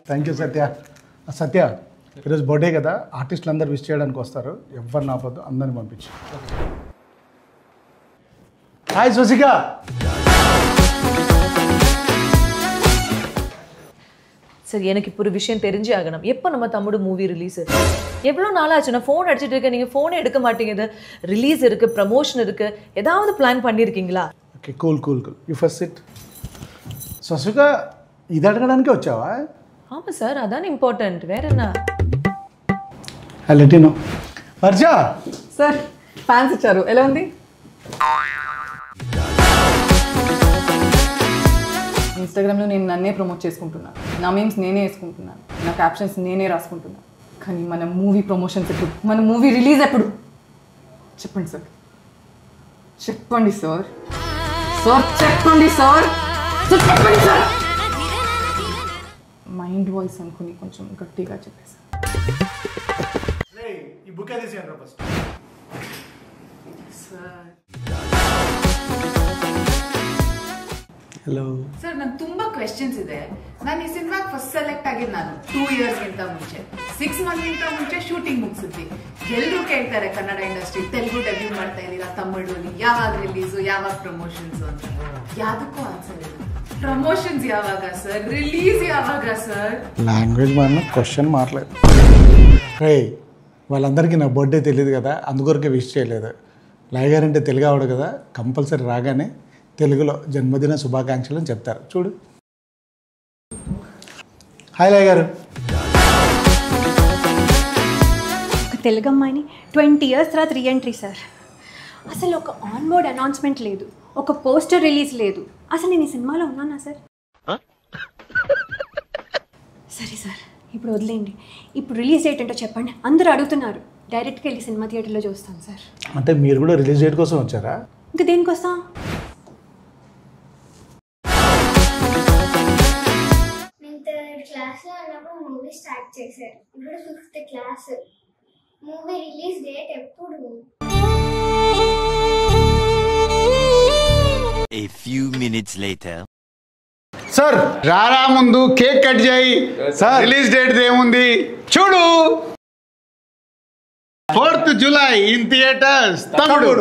Thank you సత్య. సత్య ఈరోజు birthday కదా, ఆర్టిస్టులు అందరూ విష్ చేయడానికి వస్తారు, ఎవరు నాపొద్దు, అందరిని పంపించు. హాయ్ సుశిక. சார் எனக்கு இப்போ ஒரு விஷயம் தெரிஞ்சே ஆகணும். எப்போ நம்ம தம்முடு மூவி ரிலீஸ்? எவ்வளோ நாள் ஆச்சு? நான் ஃபோன் அடிச்சுட்டு இருக்கேன், நீங்கள் ஃபோனே எடுக்க மாட்டேங்குது. ரிலீஸ் இருக்குது, ப்ரமோஷன் இருக்குது, ஏதாவது பிளான் பண்ணியிருக்கீங்களா? Okay cool cool cool you first sit. Sushika ఇది అడగడానికే వచ్చావా? ஆமாம் சார், அதான் இம்பார்ட்டன்ட். வேற என்ன? Let you know. Varsha sir fans ఇచ్చారు, ఎలా ఉంది? ఇన్స్టాగ్రామ్లో నేను నన్నే ప్రమోట్ చేసుకుంటున్నాను, నా మీమ్స్ నేనే వేసుకుంటున్నాను, నా క్యాప్షన్స్ నేనే రాసుకుంటున్నాను. కానీ మన మూవీ ప్రమోషన్స్ ఎప్పుడు, మన మూవీ రిలీజ్ ఎప్పుడు? చెప్పండి సార్, చెప్పండి సార్, సార్ చెప్పండి సార్, చెప్పండి సార్. మైండ్ వాయిస్ అనుకుని కొంచెం గట్టిగా చెప్పేసి ఈ బుక్ తీసేయండి ఫస్ట్. సార్ హలో ಸರ್, ನಂಗೆ ತುಂಬಾ ಕ್ವೆಶ್ಚನ್ಸ್ ಇದೆ. ನಾನು ಈ ಸಿನಿಮಾಗೆ ಫಸ್ಟ್ ಸೆಲೆಕ್ಟ್ ಆಗಿದ್ದು ನಾನು 2 ಇಯರ್ಸ್ಗಿಂತ ಮುಂಚೆ, 6 ಮಂತ್ಗಿಂತ ಮುಂಚೆ ಶೂಟಿಂಗ್ ಮುಗಿಸಿದ್ವಿ. ಎಲ್ಲರೂ ಕೇಳ್ತಾರೆ ಕನ್ನಡ ಇಂಡಸ್ಟ್ರಿ ತೆಲುಗು ಡೆಬ್ಯೂ ಮಾಡ್ತಾ ಇದ್ದೀರಾ, ತಮಿಳಲ್ಲಿ ಯಾವಾಗ ರಿಲೀಸು, ಯಾವಾಗ ಪ್ರಮೋಷನ್ಸ್ ಅಂತ. ಯಾವುದಕ್ಕೂ ಆನ್ಸರ್ ಇಲ್ಲ. ಪ್ರಮೋಷನ್ಸ್ ಯಾವಾಗ ಸರ್, ರಿಲೀಸ್ ಯಾವಾಗ ಸರ್? లాంగ్వేజ్ మారిన క్వశ్చన్ మారలేదు. రే వాళ్ళందరికీ నా బర్త్డే తెలియదు కదా, అందుకొరకే విష్ చేయలేదు. లయ గారంటే తెలుగు ఆవిడ కదా, కంపల్సరీ రాగానే తెలుగులో జన్మదిన శుభాకాంక్షలు అని చెప్తారు. చూడు. హాయ్ లయ గారు. ఒక తెలుగు అమ్మాయిని 20 ఇయర్స్ తర్వాత రీఎంట్రీ సార్. అసలు ఒక ఆన్ బోర్డ్ అనౌన్స్మెంట్ లేదు, ఒక పోస్టర్ రిలీజ్ లేదు. అసలు నేను ఈ సినిమాలో ఉన్నానా సార్? సరే సార్, ఇప్పుడు వదిలేండి. ఇప్పుడు రిలీజ్ డేట్ ఏంటో చెప్పండి. అందరూ అడుగుతున్నారు. డైరెక్ట్గా వెళ్ళి సినిమా థియేటర్లో చూస్తాం సార్. అంటే మీరు కూడా రిలీజ్ డేట్ కోసం వచ్చారా? ఇంకా దేనికి వస్తాం? క్లాస్లో ఉన్నప్పుడు మూవీ స్టార్ట్ చేశారు. ఇప్పుడు 5th class. Movie release date ఎప్పుడు? A few minutes later. Sir రారా ముందు కేక్ కట్ చేయి. సార్ రిలీజ్ డేట్ ఏముంది చూడు. 4th జూలై ఇన్ థియేటర్స్ తమ్ముడు.